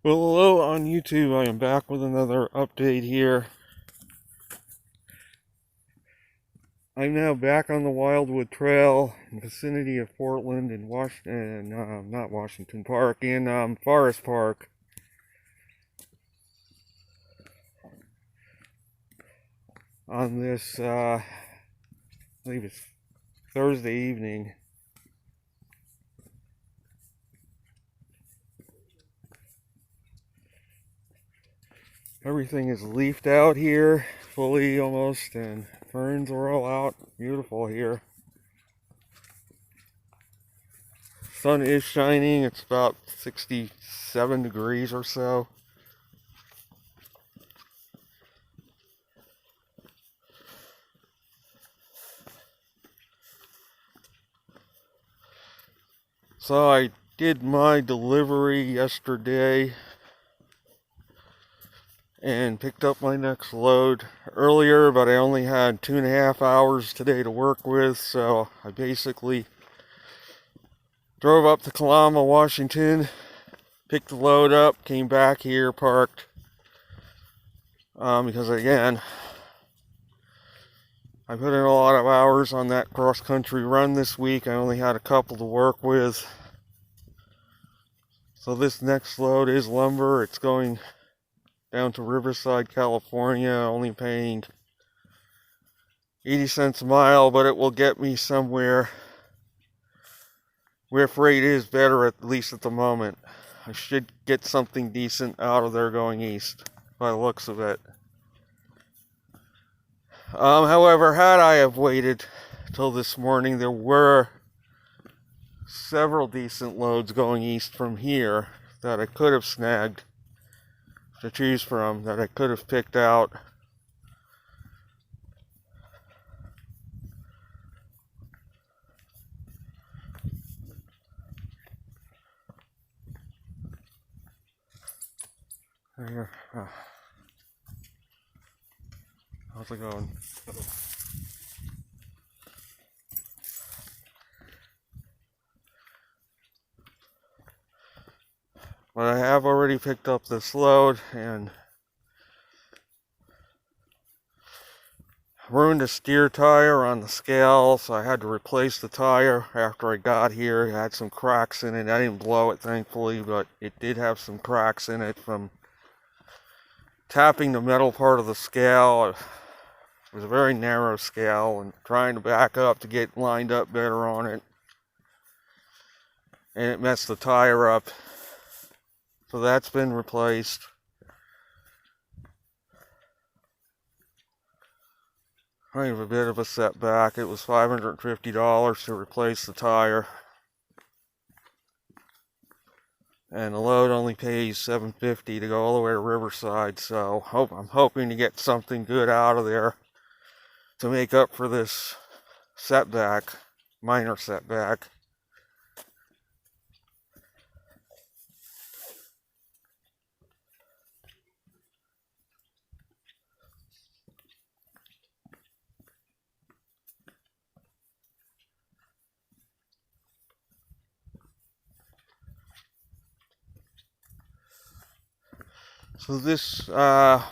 Well, hello on YouTube. I am back with another update here. I'm now back on the Wildwood Trail in the vicinity of Portland in not Washington Park, in Forest Park. On this, I believe it's Thursday evening. Everything is leafed out here, fully almost, and ferns are all out. Beautiful here. Sun is shining. It's about 67 degrees or so. So I did my delivery yesterday and picked up my next load earlier, but I only had 2.5 hours today to work with, so I basically drove up to Kalama, Washington, picked the load up, came back here, parked, because again, I put in a lot of hours on that cross-country run this week. I only had a couple to work with. So this next load is lumber. It's going down to Riverside, California, only paying 80 cents a mile, but it will get me somewhere where freight is better, at least at the moment. I should get something decent out of there going east, by the looks of it. However, had I have waited till this morning, there were several decent loads going east from here that I could have snagged to choose from, that I could have picked out. Here, how's it going? But I have already picked up this load and ruined a steer tire on the scale, so I had to replace the tire after I got here. It had some cracks in it. I didn't blow it, thankfully, but it did have some cracks in it from tapping the metal part of the scale. It was a very narrow scale, and trying to back up to get lined up better on it, and it messed the tire up. So that's been replaced. Kind of a bit of a setback. It was $550 to replace the tire, and the load only pays $750 to go all the way to Riverside. So I'm hoping to get something good out of there to make up for this setback, minor setback. So this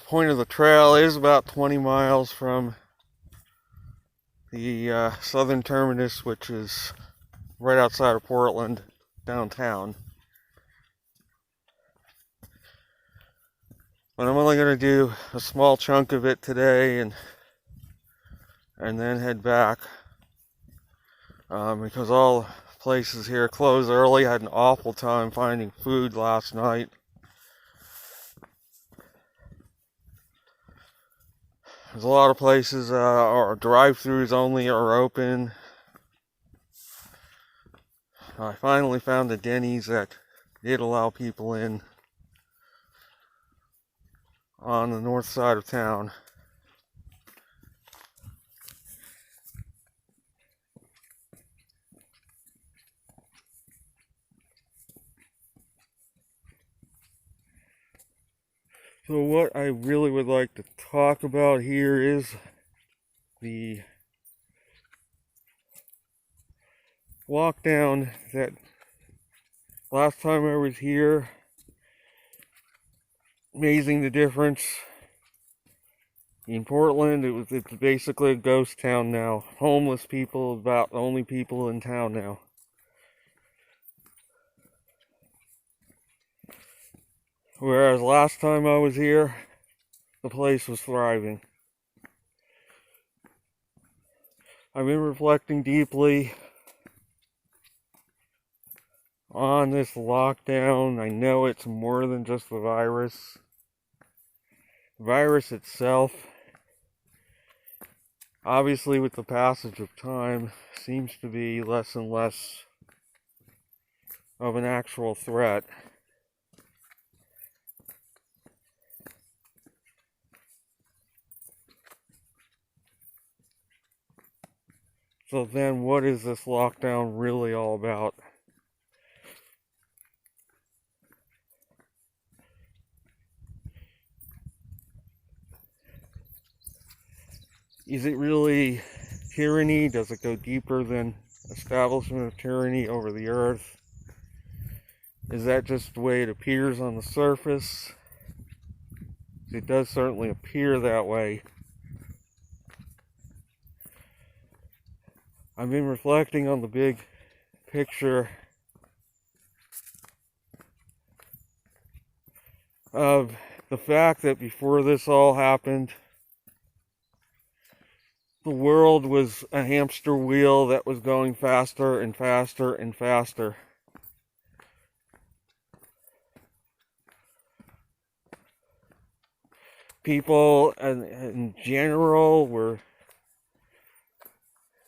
point of the trail is about 20 miles from the southern terminus, which is right outside of Portland, downtown. But I'm only going to do a small chunk of it today and then head back, because all places here close early. I had an awful time finding food last night. There's a lot of places, or drive-thrus only are open. I finally found a Denny's that did allow people in on the north side of town. So what I really would like to talk about here is the walk down that last time I was here. amazing the difference. In Portland, it's basically a ghost town now. Homeless people, about the only people in town now. Whereas last time I was here, the place was thriving. I've been reflecting deeply on this lockdown. I know it's more than just the virus. The virus itself, obviously with the passage of time, seems to be less and less of an actual threat. So then what is this lockdown really all about? Is it really tyranny? Does it go deeper than establishment of tyranny over the earth? Is that just the way it appears on the surface? It does certainly appear that way. I've been reflecting on the big picture of the fact that before this all happened, the world was a hamster wheel that was going faster and faster and faster. People in general were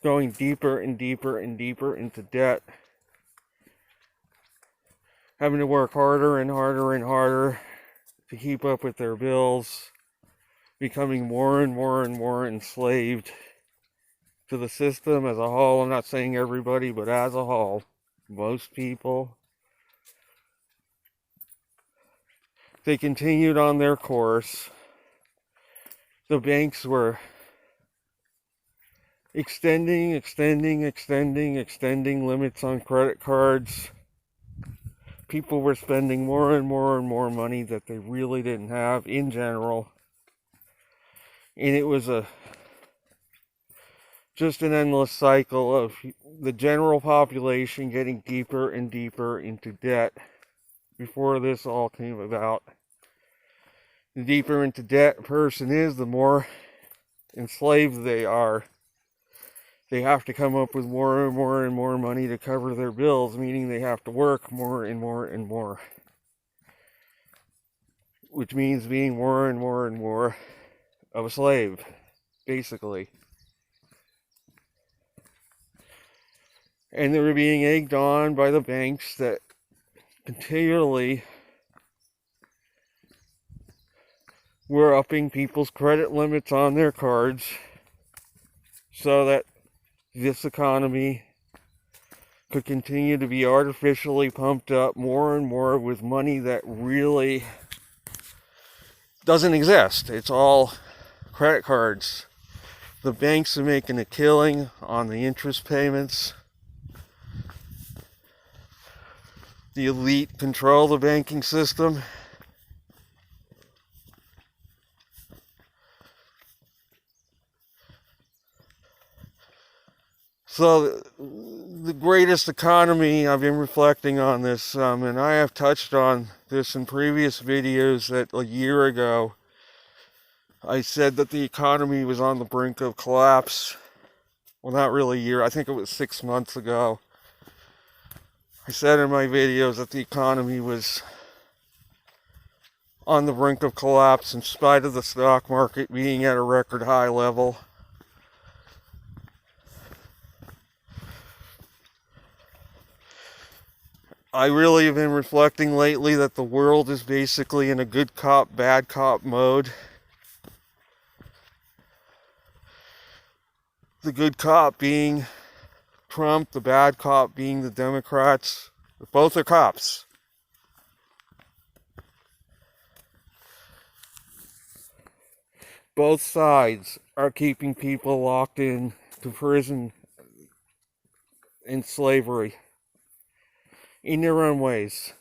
going deeper and deeper and deeper into debt, having to work harder and harder and harder to keep up with their bills, becoming more and more and more enslaved to the system as a whole. I'm not saying everybody, but as a whole, most people. They continued on their course. The banks were extending limits on credit cards. People were spending more and more and more money that they really didn't have in general. And it was just an endless cycle of the general population getting deeper and deeper into debt before this all came about. The deeper into debt a person is, the more enslaved they are. They have to come up with more and more and more money to cover their bills, meaning they have to work more and more and more. Which means being more and more and more of a slave, basically. And they were being egged on by the banks that continually were upping people's credit limits on their cards so that this economy could continue to be artificially pumped up more and more with money that really doesn't exist. It's all credit cards. The banks are making a killing on the interest payments. The elite control the banking system. So the greatest economy, I've been reflecting on this, and I have touched on this in previous videos, that a year ago I said that the economy was on the brink of collapse. Well, not really a year, I think it was 6 months ago. I said in my videos that the economy was on the brink of collapse in spite of the stock market being at a record high level. I really have been reflecting lately that the world is basically in a good cop, bad cop mode. The good cop being Trump, the bad cop being the Democrats. Both are cops. Both sides are keeping people locked in to prison and slavery in their own ways.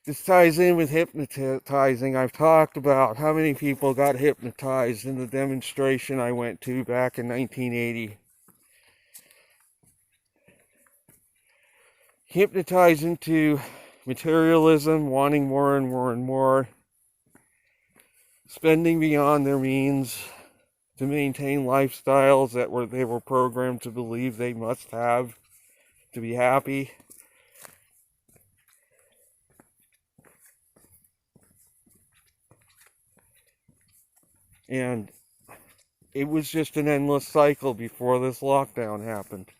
This ties in with hypnotizing. I've talked about how many people got hypnotized in the demonstration I went to back in 1980. Hypnotized into materialism, wanting more and more and more, spending beyond their means to maintain lifestyles that they were programmed to believe they must have to be happy. And it was just an endless cycle before this lockdown happened.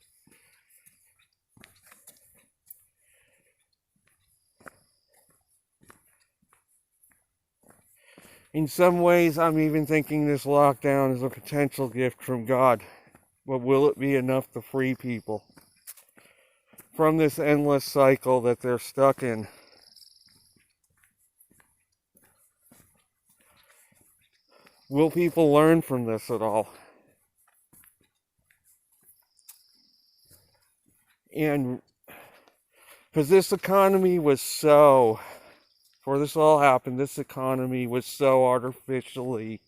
In some ways, I'm even thinking this lockdown is a potential gift from God. But will it be enough to free people from this endless cycle that they're stuck in? Will people learn from this at all? And because this economy was so, before this all happened, this economy was so artificially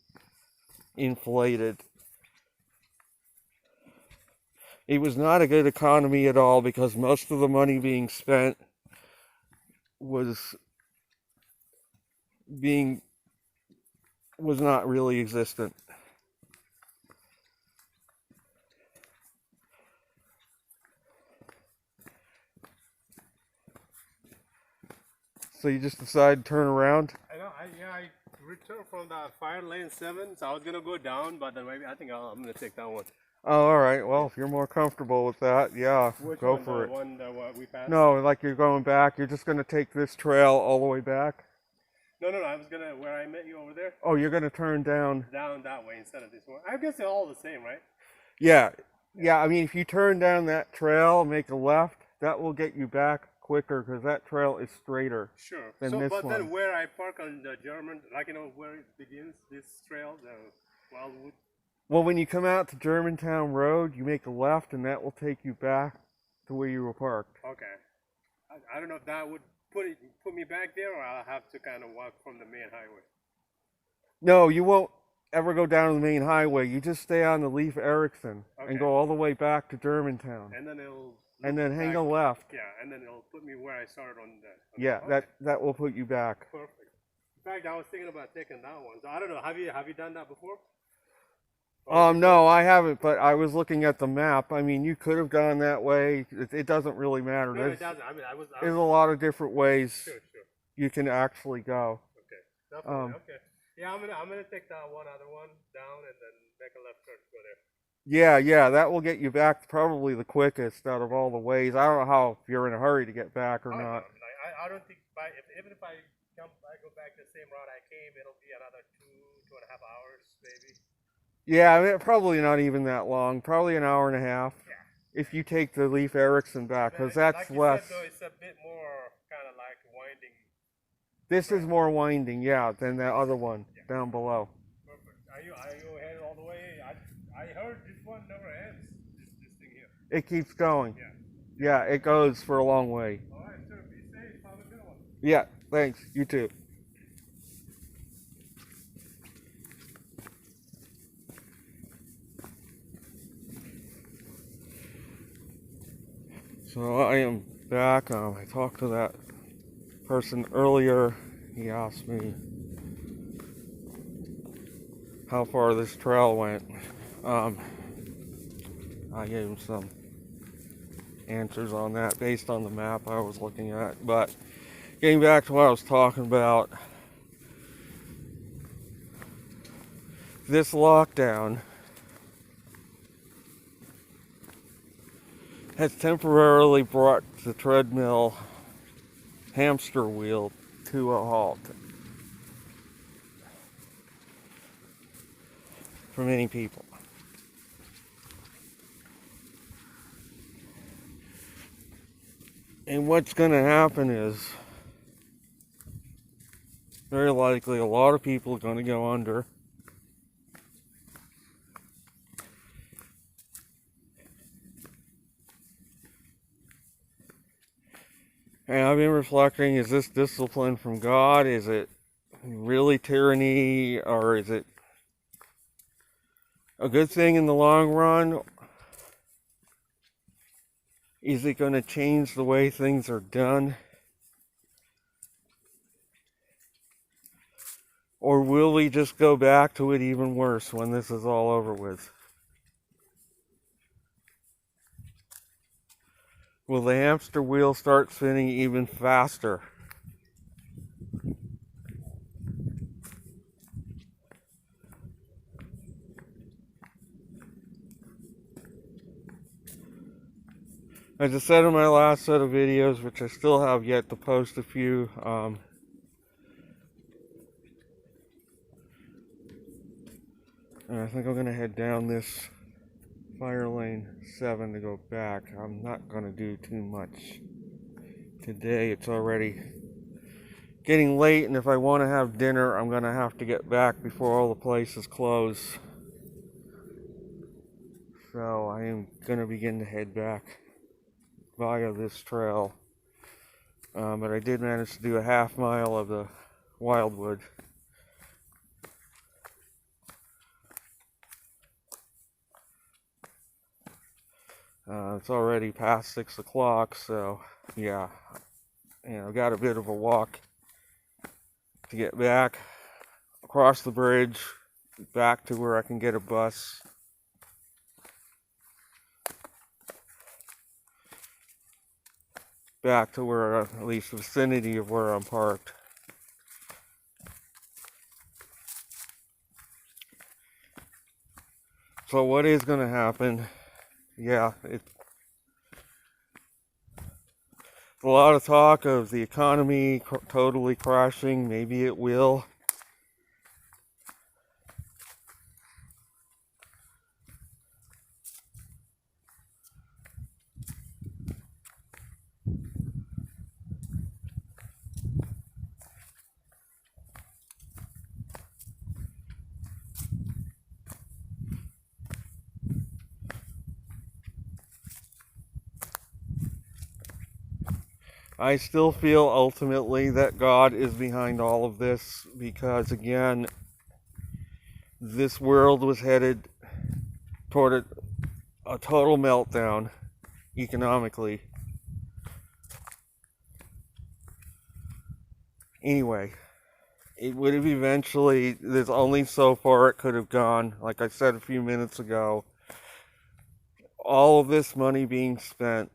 inflated. It was not a good economy at all because most of the money being spent was not really existent. So you just decided to turn around? I know. I returned from the fire lane 7, so I was gonna go down, but then maybe I think I'm gonna take that one. Oh, all right. Well, if you're more comfortable with that, yeah, Which go one, for it. The one that we passed? No, like you're going back. You're just going to take this trail all the way back? No. I was gonna where I met you over there. Oh, you're going to turn down? Down that way instead of this one. I guess they're all the same, right? Yeah. Yeah, I mean, if you turn down that trail and make a left, that will get you back quicker because that trail is straighter. Sure. Than So, this but one. then where I park on the German, like where it begins, this trail, the Wildwood. Well, when you come out to Germantown Road, you make a left, and that will take you back to where you were parked. Okay. I don't know if that would put me back there, or I'll have to kind of walk from the main highway. No, you won't ever go down the main highway. You just stay on the Leif Erikson and go all the way back to Germantown. And then it'll. And then hang back, a left. Yeah, and then it'll put me where I started on the. Yeah, okay. that will put you back. Perfect. In fact, I was thinking about taking that one. So I don't know. Have you done that before? No, I haven't, but I was looking at the map. I mean, you could have gone that way. It doesn't really matter. No, it doesn't. I mean, there's a lot of different ways Sure. you can actually go. Okay, definitely. Okay. Yeah, I'm gonna take that other one down and then make a left turn to go there. Yeah, that will get you back probably the quickest out of all the ways. I don't know how if you're in a hurry to get back or not. I don't think even if I go back the same route I came, it'll be another 2.5 hours maybe. Yeah, I mean, probably not even that long. Probably an hour and a half. Yeah. If you take the Leif Erikson back, because that's like less. Said, though, it's a bit more kind of like winding. This is more winding, yeah, than that other one down below. Perfect. Are you headed all the way? I heard this one never ends. This thing here. It keeps going. Yeah. Yeah, it goes for a long way. All right, sir. Be safe. Have a good one. Yeah, thanks. You too. So I am back. I talked to that person earlier. He asked me how far this trail went. I gave him some answers on that based on the map I was looking at. But getting back to what I was talking about, this lockdown has temporarily brought the treadmill hamster wheel to a halt for many people. And what's going to happen is very likely a lot of people are going to go under. And I've been reflecting, is this discipline from God? Is it really tyranny? Or is it a good thing in the long run? Is it going to change the way things are done? Or will we just go back to it even worse when this is all over with? Will the hamster wheel start spinning even faster? As I said in my last set of videos, which I still have yet to post a few, and I think I'm going to head down this fire lane 7 to go back. I'm not going to do too much today. It's already getting late, and if I want to have dinner, I'm going to have to get back before all the places close. So I am going to begin to head back via this trail. But I did manage to do a half mile of the wildwood. It's already past 6 o'clock, so yeah, I've got a bit of a walk to get back across the bridge, back to where I can get a bus. Back to where, at least the vicinity of where I'm parked. So what is going to happen? Yeah, it's a lot of talk of the economy totally crashing. Maybe it will. I still feel ultimately that God is behind all of this because, again, this world was headed toward a total meltdown economically. Anyway, it would have eventually, there's only so far it could have gone. Like I said a few minutes ago, all of this money being spent,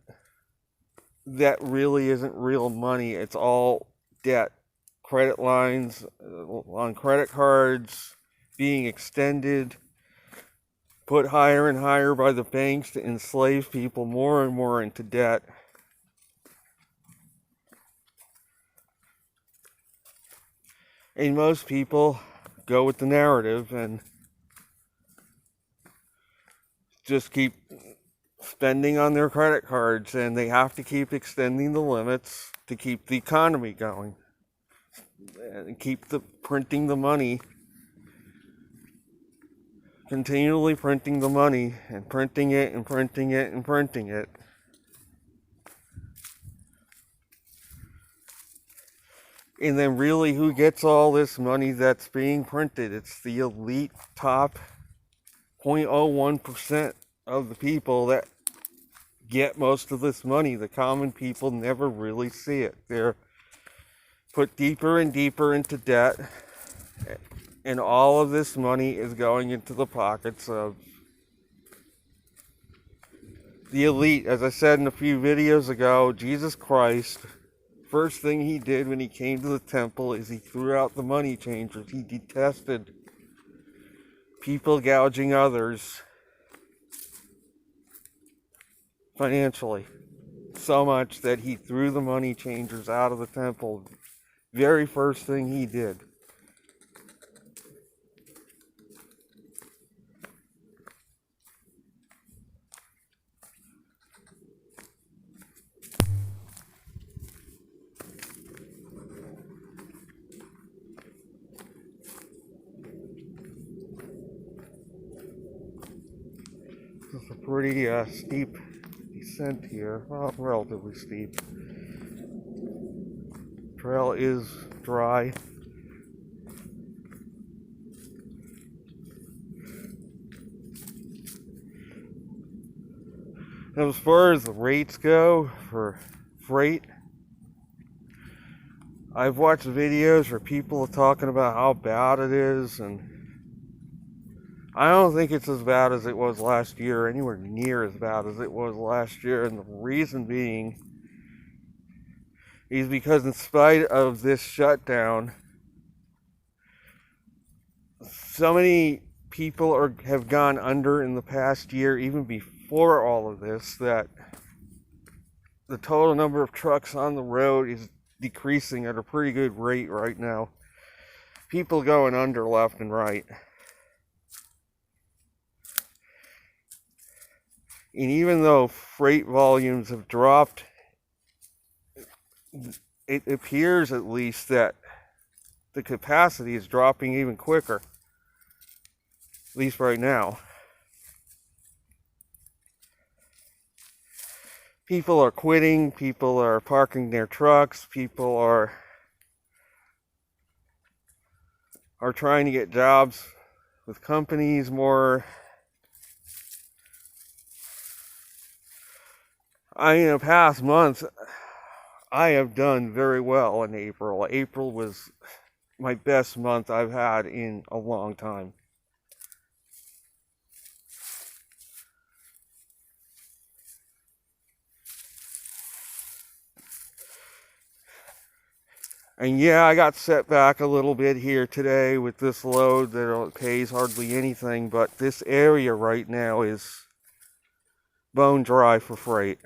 that really isn't real money. It's all debt. Credit lines on credit cards being extended, put higher and higher by the banks to enslave people more and more into debt. And most people go with the narrative and just keep spending on their credit cards, and they have to keep extending the limits to keep the economy going and keep printing the money, continually printing the money and printing it and printing it and printing it. And then really, who gets all this money that's being printed? It's the elite top 0.01% of the people that get most of this money. The common people never really see it. They're put deeper and deeper into debt, and all of this money is going into the pockets of the elite. As I said in a few videos ago, Jesus Christ, first thing he did when he came to the temple is he threw out the money changers. He detested people gouging others financially so much that he threw the money changers out of the temple. Very first thing he did. It's a pretty steep descent here. Well, relatively steep. trail is dry. As far as the rates go for freight, I've watched videos where people are talking about how bad it is, and I don't think it's as bad as it was last year, anywhere near as bad as it was last year, and the reason being is because in spite of this shutdown, so many people have gone under in the past year, even before all of this, that the total number of trucks on the road is decreasing at a pretty good rate right now. People going under left and right. And even though freight volumes have dropped, it appears at least that the capacity is dropping even quicker. At least right now. People are quitting, people are parking their trucks, people are trying to get jobs with companies more. In the past month, I have done very well in April. April was my best month I've had in a long time. And yeah, I got set back a little bit here today with this load that pays hardly anything, but this area right now is bone dry for freight.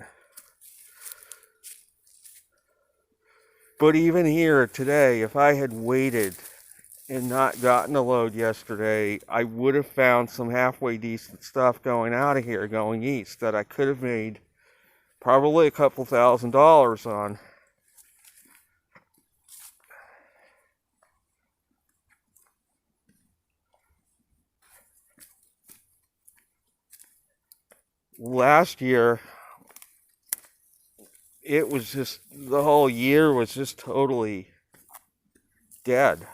But even here today, if I had waited and not gotten a load yesterday, I would have found some halfway decent stuff going out of here, going east, that I could have made probably a couple $1,000s on. Last year, it was just, the whole year was just totally dead.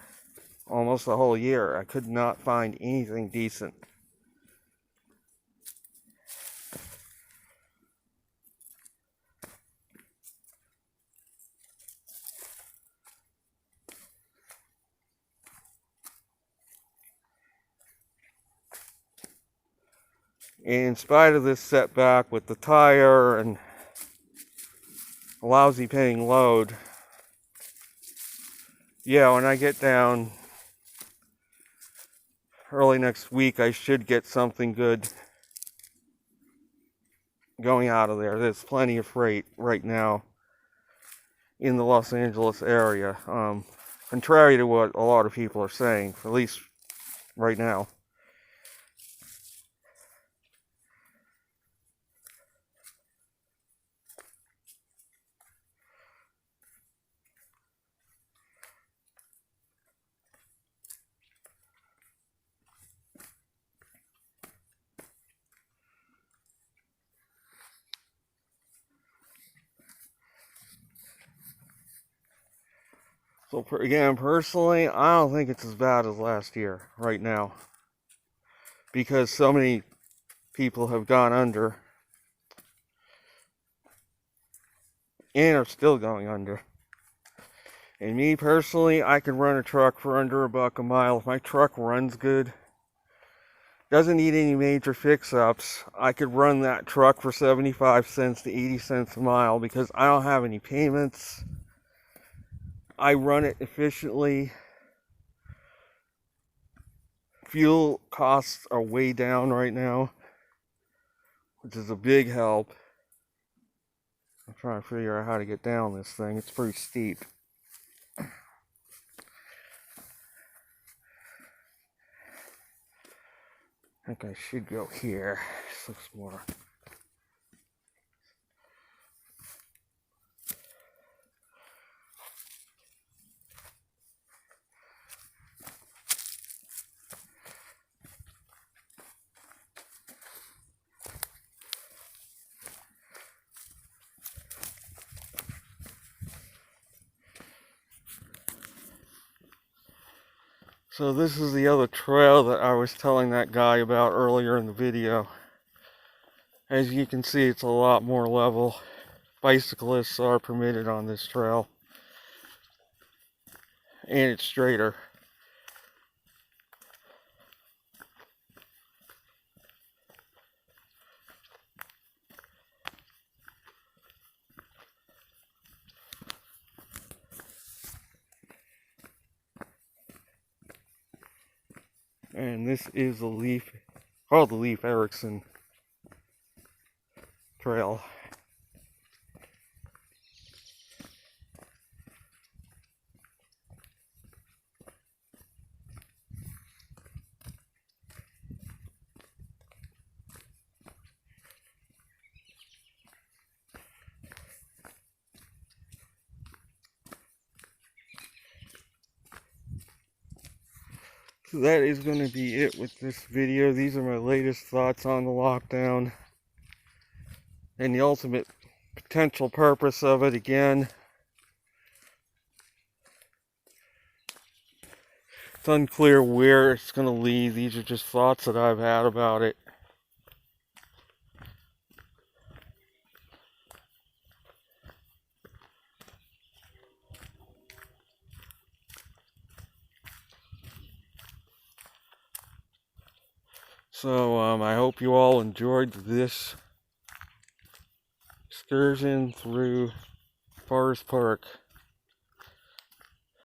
Almost the whole year. I could not find anything decent. In spite of this setback with the tire and a lousy paying load, yeah, when I get down early next week, I should get something good going out of there. There's plenty of freight right now in the Los Angeles area, contrary to what a lot of people are saying, at least right now. So again, personally, I don't think it's as bad as last year right now, because so many people have gone under and are still going under. And me personally, I can run a truck for under $1 a mile. If my truck runs good, doesn't need any major fix-ups, I could run that truck for 75 cents to 80 cents a mile because I don't have any payments. I run it efficiently. Fuel costs are way down right now, which is a big help. I'm trying to figure out how to get down this thing. It's pretty steep. I think I should go here. This looks more. So this is the other trail that I was telling that guy about earlier in the video. As you can see, it's a lot more level. Bicyclists are permitted on this trail. And it's straighter. And this is the Leaf Erikson Trail. So that is going to be it with this video. These are my latest thoughts on the lockdown and the ultimate potential purpose of it. Again, it's unclear where it's going to lead. These are just thoughts that I've had about it. So I hope you all enjoyed this excursion through Forest Park.